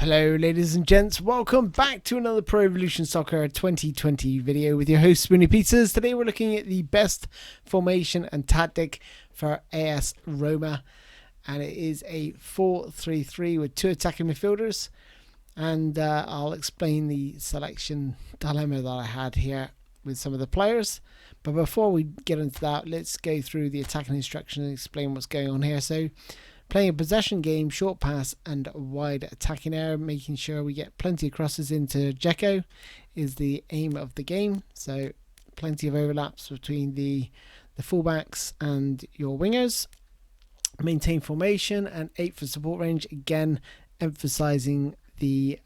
Hello ladies and gents, welcome back to another Pro Evolution Soccer 2020 video with your host SpoonyPizzas. Today we're looking at the best formation and tactic for AS Roma, and it is a 4-3-3 with two attacking midfielders, and I'll explain the selection dilemma that I had here with some of the players. But before we get into that, let's go through the attacking instructions and explain what's going on here. So playing a possession game, short pass and wide attacking area, making sure we get plenty of crosses into Dzeko is the aim of the game. So plenty of overlaps between the fullbacks and your wingers. Maintain formation and 8 for support range, again emphasizing the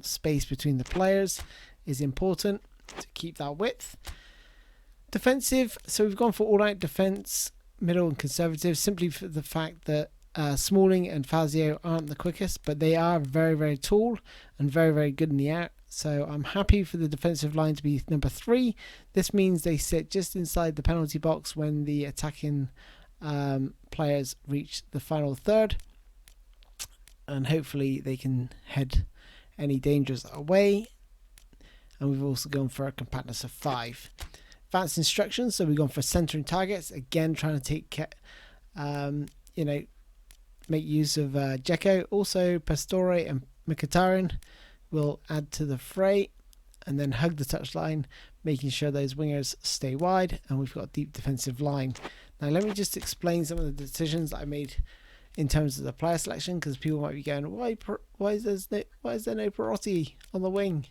space between the players is important to keep that width. Defensive, so we've gone for all-out defense, middle and conservative, simply for the fact that Smalling and Fazio aren't the quickest, but they are very, very tall and very, very good in the air. So I'm happy for the defensive line to be number 3. This means they sit just inside the penalty box when the attacking players reach the final third, and hopefully they can head any dangers away. And we've also gone for a compactness of 5. Advanced instructions, so we've gone for centering targets, again trying to take make use of Dzeko. Also Pastore and Mkhitaryan will add to the fray, and then hug the touchline, making sure those wingers stay wide, and we've got a deep defensive line. Now let me just explain some of the decisions that I made in terms of the player selection, because people might be going, why is there no Perotti on the wing?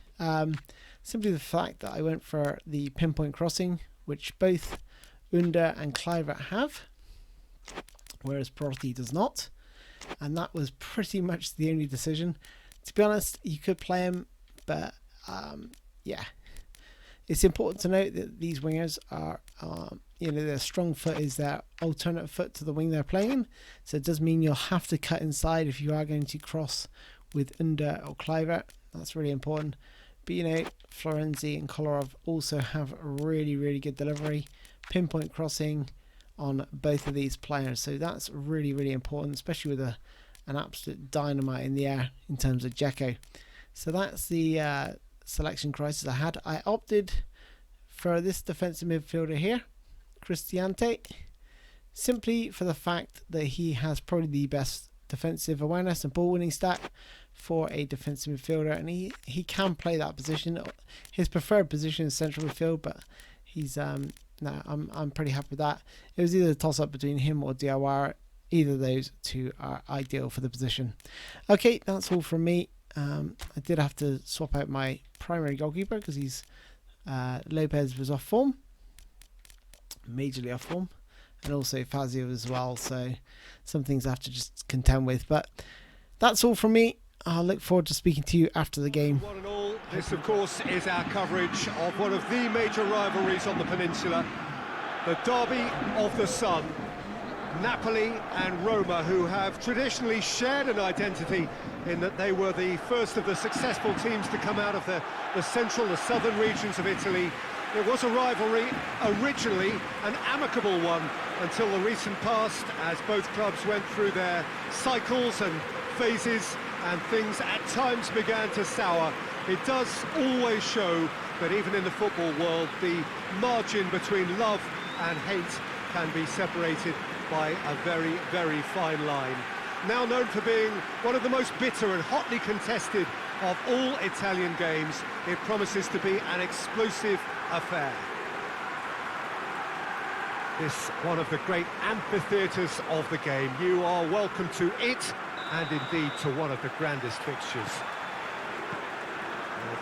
Simply the fact that I went for the pinpoint crossing, which both Under and Kluivert have, whereas Perotti does not. And that was pretty much the only decision. To be honest, you could play him, but yeah, it's important to note that these wingers are, their strong foot is their alternate foot to the wing they're playing in. So it does mean you'll have to cut inside if you are going to cross with Under or Kluivert. That's really important. But Florenzi and Kolarov also have a really, really good delivery, pinpoint crossing on both of these players. So that's really, really important, especially with an absolute dynamite in the air in terms of Dzeko. So that's the selection crisis I had. I opted for this defensive midfielder here, Cristante, simply for the fact that he has probably the best defensive awareness and ball winning stat for a defensive midfielder, and he can play that position. His preferred position is central midfield, but he's I'm pretty happy with that. It was either a toss up between him or Diawara. Either of those two are ideal for the position. Okay, that's all from me. I did have to swap out my primary goalkeeper because he's Lopez was off form, majorly off form, and also Fazio as well. So some things I have to just contend with. But that's all from me. I'll look forward to speaking to you after the game. One and all, this of course is our coverage of one of the major rivalries on the peninsula, the Derby of the Sun. Napoli and Roma, who have traditionally shared an identity in that they were the first of the successful teams to come out of the central, the southern regions of Italy. It was a rivalry, originally an amicable one, until the recent past, as both clubs went through their cycles and phases, and things at times began to sour. It does always show that even in the football world, the margin between love and hate can be separated by a very, very fine line. Now known for being one of the most bitter and hotly contested of all Italian games, it promises to be an explosive affair. This one of the great amphitheatres of the game. You are welcome to it, and indeed to one of the grandest fixtures.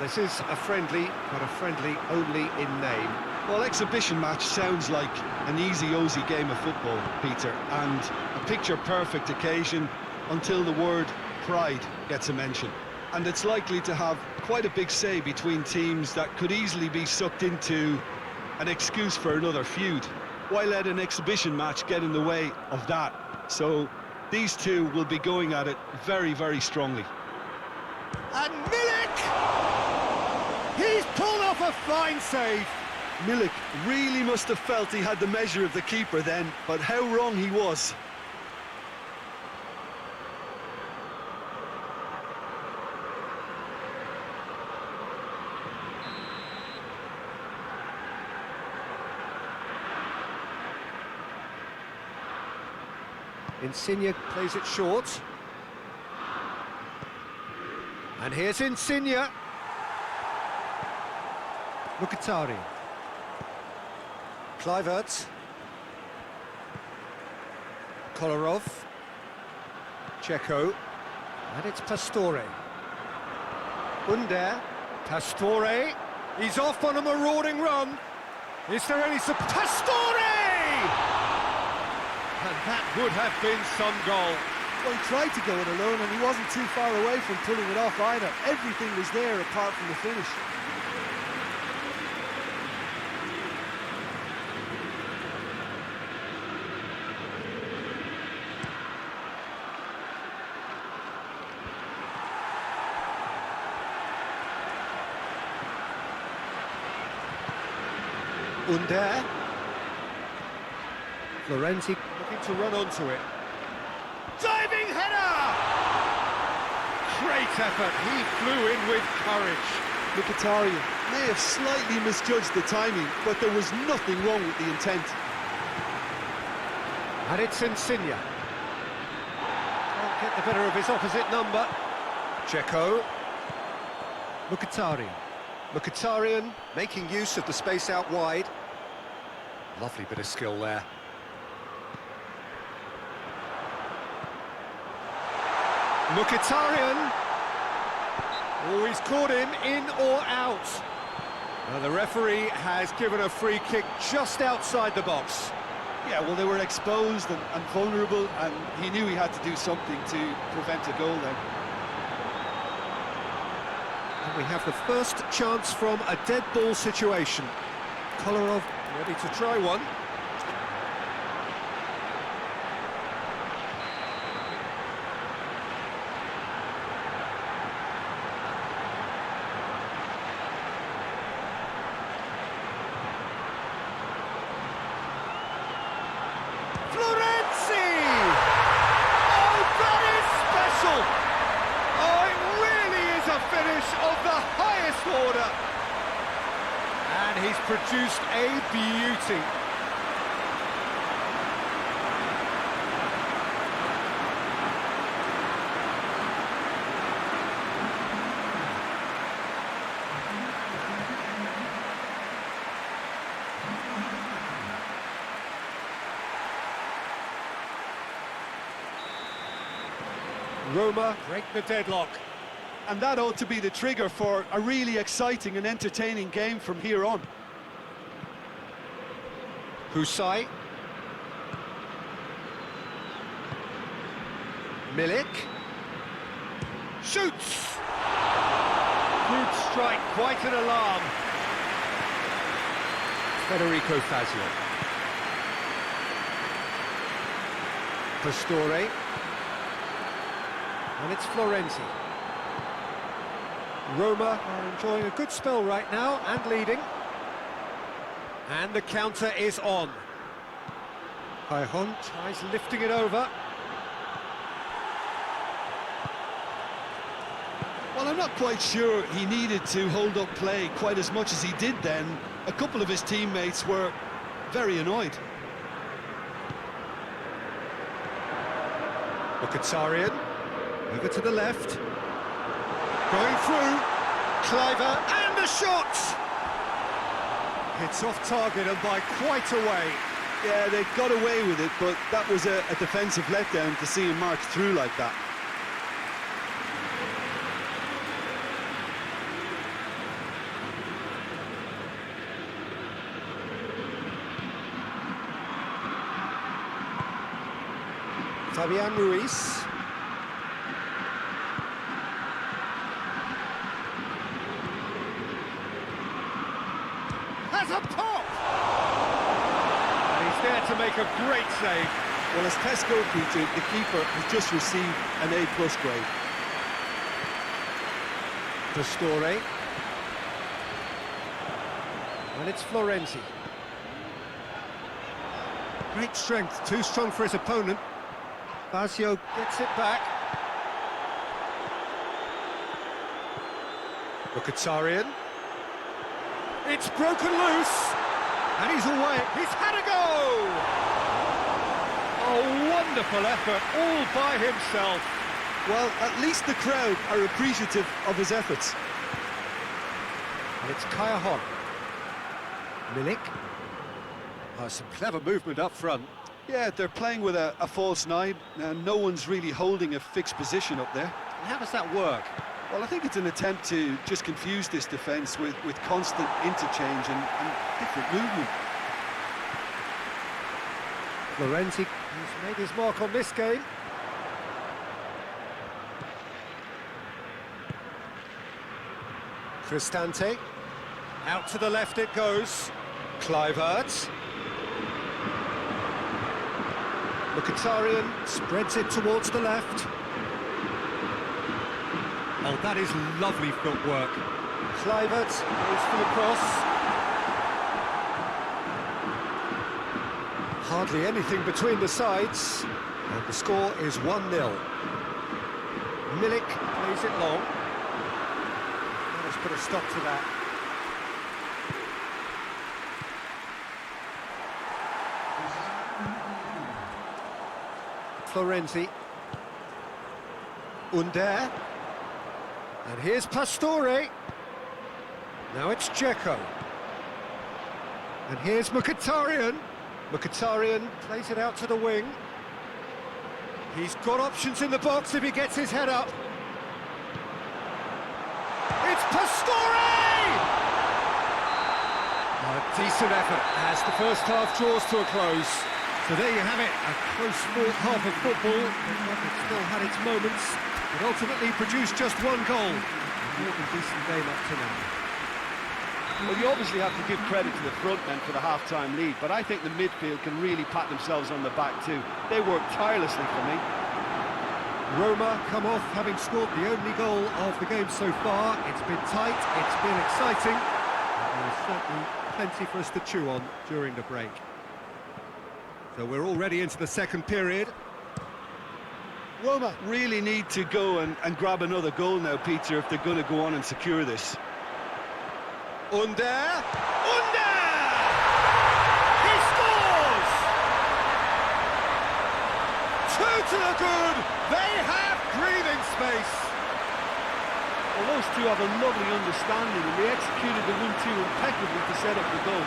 This is a friendly, but a friendly only in name. Well, exhibition match sounds like an easy-ozy game of football, Peter, and a picture-perfect occasion until the word pride gets a mention. And it's likely to have quite a big say between teams that could easily be sucked into an excuse for another feud. Why let an exhibition match get in the way of that? So these two will be going at it very, very strongly. And Milik! He's pulled off a fine save. Milik really must have felt he had the measure of the keeper then, but how wrong he was. Insigne plays it short. And here's Insigne. Mkhitaryan. Kluivert. Kolarov. Dzeko. And it's Pastore. Under. Pastore. He's off on a marauding run. Is there any Pastore! And that would have been some goal. Well, he tried to go it alone and he wasn't too far away from pulling it off either. Everything was there apart from the finish. Under. Florenzi looking to run onto it. Diving header! Great effort, he flew in with courage. Mkhitaryan may have slightly misjudged the timing, but there was nothing wrong with the intent. And it's Insigne. Can't get the better of his opposite number. Dzeko. Mkhitaryan. Mkhitaryan making use of the space out wide. Lovely bit of skill there. Mkhitaryan. Oh, he's caught him in or out. Now the referee has given a free kick just outside the box. Yeah, well, they were exposed and vulnerable, and he knew he had to do something to prevent a goal then. And we have the first chance from a dead ball situation. Kolarov ready to try one. Of the highest order, and he's produced a beauty. Roma break the deadlock. And that ought to be the trigger for a really exciting and entertaining game from here on. Husai. Milik. Shoots! Good strike, quite an alarm. Federico Fazio. Pastore. And it's Florenzi. Roma are enjoying a good spell right now and leading. And the counter is on. Haijon tries lifting it over. Well, I'm not quite sure he needed to hold up play quite as much as he did then. A couple of his teammates were very annoyed. Mkhitaryan, over to the left. Going through, Kluivert, and the shot! It's off target and by quite a way. Yeah, they got away with it, but that was a defensive letdown to see him march through like that. Fabian Ruiz. Has a pop! And he's there to make a great save. Well, as Tesco, Peter, the keeper has just received an A+ grade. Pastore. And it's Florenzi. Great strength, too strong for his opponent. Fazio gets it back. Mkhitaryan. It's broken loose. And he's away. He's had a go! A wonderful effort, all by himself. Well, at least the crowd are appreciative of his efforts. And it's Kaya Hon. Milik. Oh, some clever movement up front. Yeah, they're playing with a false nine, and no one's really holding a fixed position up there. And how does that work? Well, I think it's an attempt to just confuse this defence with constant interchange and different movement. Florenzi has made his mark on this game. Cristante. Out to the left it goes. Kluivert. Mkhitaryan spreads it towards the left. Oh, that is lovely footwork. Kluivert goes for the cross. Hardly anything between the sides. And the score is 1-0. Milik plays it long. Let's put a stop to that. Florenzi. Under. And here's Pastore. Now it's Dzeko. And here's Mkhitaryan. Mkhitaryan plays it out to the wing. He's got options in the box if he gets his head up. It's Pastore! A decent effort as the first half draws to a close. So there you have it, a close-fought half of football. It still had its moments, but ultimately produced just one goal. A more than decent game up to now. Well, you obviously have to give credit to the front men for the half-time lead, but I think the midfield can really pat themselves on the back too. They work tirelessly for me. Roma come off having scored the only goal of the game so far. It's been tight, it's been exciting, and there's certainly plenty for us to chew on during the break. So we're already into the second period. Roma really need to go and grab another goal now, Peter, if they're going to go on and secure this. Under! He scores! 2 to the good! They have breathing space! Well, those two have a lovely understanding, and they executed the 1-2 impeccably to set up the goal.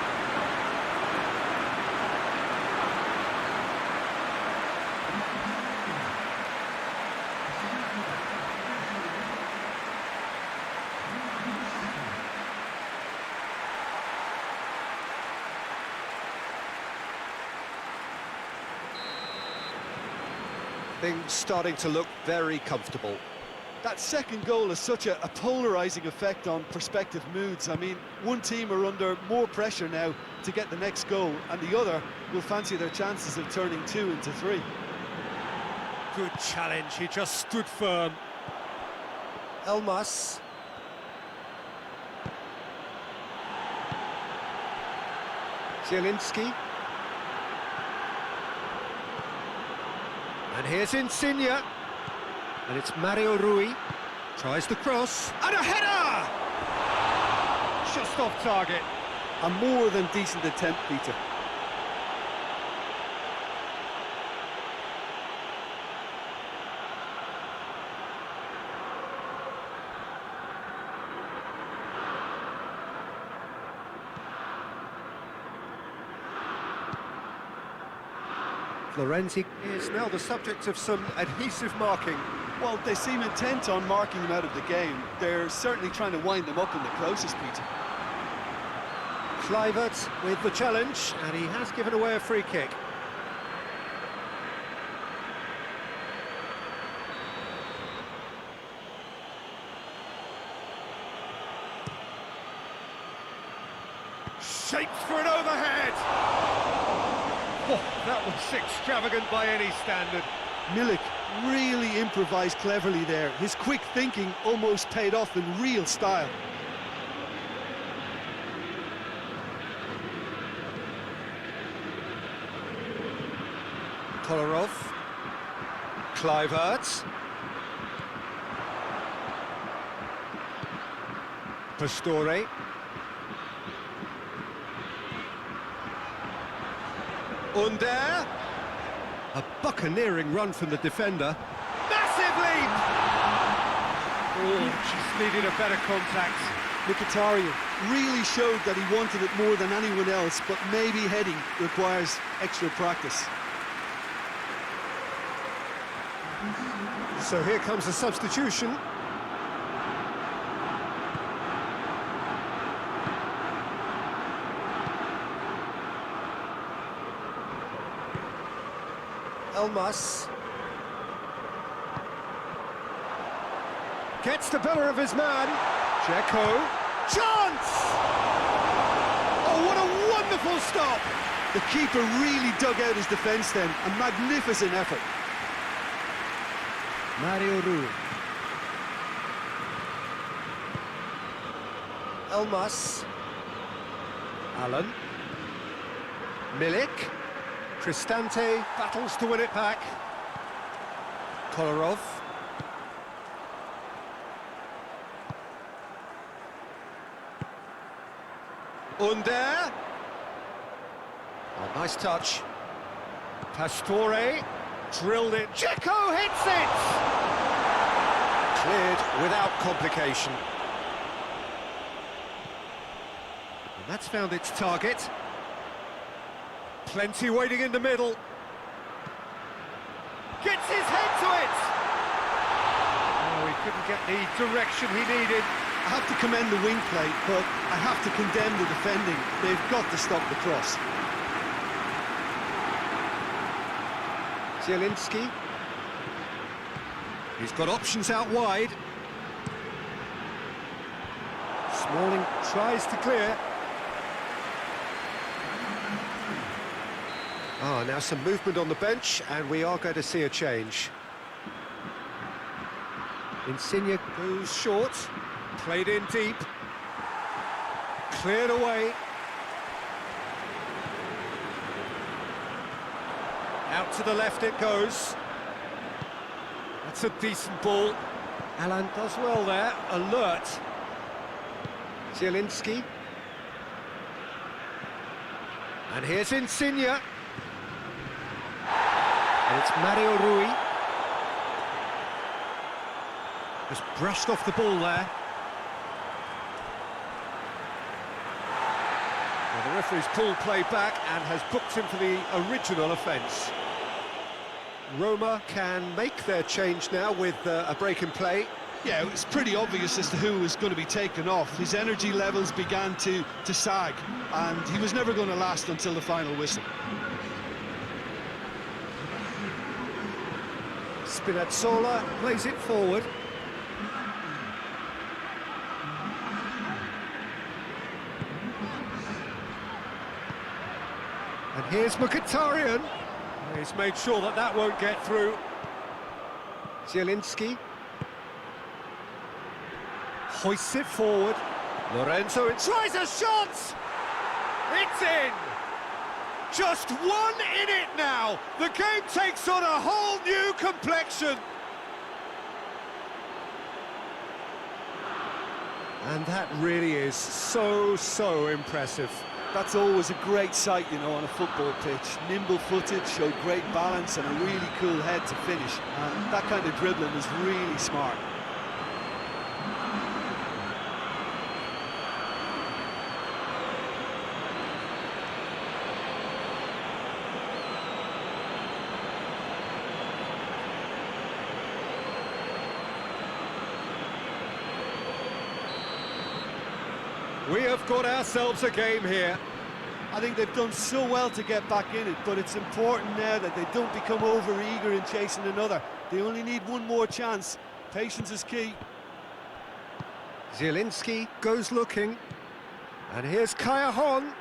Things starting to look very comfortable. That second goal has such a polarising effect on prospective moods. I mean, one team are under more pressure now to get the next goal, and the other will fancy their chances of turning 2 into 3. Good challenge, he just stood firm. Elmas. Zielinski. And here's Insigne. And it's Mario Rui. Tries the cross. And a header! Just off target. A more than decent attempt, Peter. Florenzi is now the subject of some adhesive marking. Well, they seem intent on marking him out of the game. They're certainly trying to wind them up in the closest, Peter. Kluivert with the challenge, and he has given away a free kick. Shaped for an overhead! Oh, that was extravagant by any standard. Milik really improvised cleverly there. His quick thinking almost paid off in real style. Kolarov. Kluivert. Pastore. Under. A buccaneering run from the defender. Massive leap! Oh, just needed a better contact. Mkhitaryan really showed that he wanted it more than anyone else, but maybe heading requires extra practice. So here comes a substitution. Elmas gets the better of his man. Dzeko. Chance! Oh, what a wonderful stop! The keeper really dug out his defence then. A magnificent effort. Mario Rui. Elmas. Allen. Milik. Cristante battles to win it back. Kolarov. Under. Oh, nice touch. Pastore drilled it. Dzeko hits it! Cleared without complication. And that's found its target. Plenty waiting in the middle. Gets his head to it! Oh, he couldn't get the direction he needed. I have to commend the wing play, but I have to condemn the defending. They've got to stop the cross. Zielinski. He's got options out wide. Smalling tries to clear. Ah, now some movement on the bench, and we are going to see a change. Insigne goes short, played in deep, cleared away. Out to the left it goes. That's a decent ball. Alan does well there, alert. Zielinski. And here's Insigne. And it's Mario Rui. Just brushed off the ball there. Well, the referee's pulled play back and has booked him for the original offence. Roma can make their change now with a break in play. Yeah, it was pretty obvious as to who was going to be taken off. His energy levels began to sag, and he was never going to last until the final whistle. Spinazzola plays it forward. And here's Mkhitaryan. He's made sure that that won't get through. Zielinski. Hoists it forward. Lorenzo tries a shot! It's in! Just one in it now! The game takes on a whole new complexion! And that really is so impressive. That's always a great sight, you know, on a football pitch. Nimble-footed, showed great balance and a really cool head to finish. And that kind of dribbling is really smart. We have got ourselves a game here. I think they've done so well to get back in it, but it's important now that they don't become over-eager in chasing another. They only need one more chance. Patience is key. Zielinski goes looking. And here's Cajon.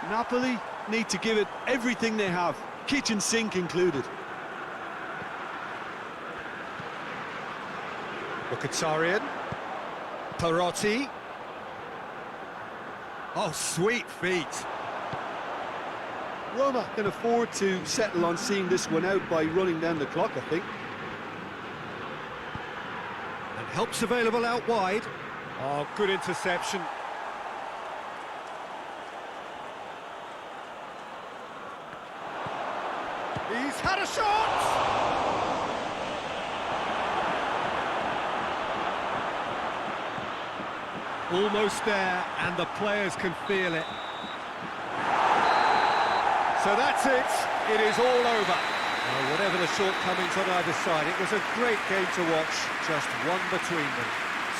Napoli need to give it everything they have, kitchen sink included. Mkhitaryan. Perotti. Oh, sweet feet. Roma can afford to settle on seeing this one out by running down the clock, I think. And help's available out wide. Oh, good interception. has had a shot! Almost there, and the players can feel it. So that's it. It is all over. Well, whatever the shortcomings on either side, it was a great game to watch, just one between them.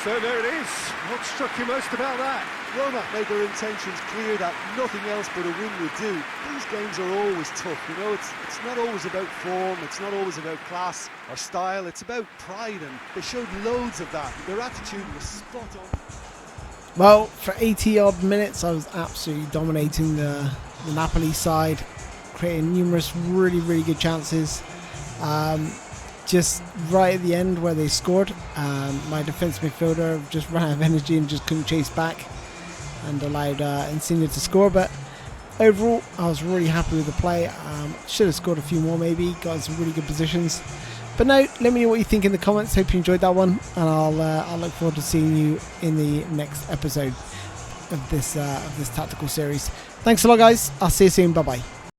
So there it is. What struck you most about that? Roma made their intentions clear that nothing else but a win would do. These games are always tough, you know, it's not always about form, it's not always about class or style, it's about pride, and they showed loads of that. Their attitude was spot on. Well, for 80 odd minutes I was absolutely dominating the Napoli side, creating numerous really good chances. Just right at the end where they scored, my defence midfielder just ran out of energy and just couldn't chase back and allowed Insigne to score. But overall I was really happy with the play. Should have scored a few more maybe, got in some really good positions. But no, let me know what you think in the comments. Hope you enjoyed that one, and I'll look forward to seeing you in the next episode of this tactical series. Thanks a lot guys, I'll see you soon, bye bye.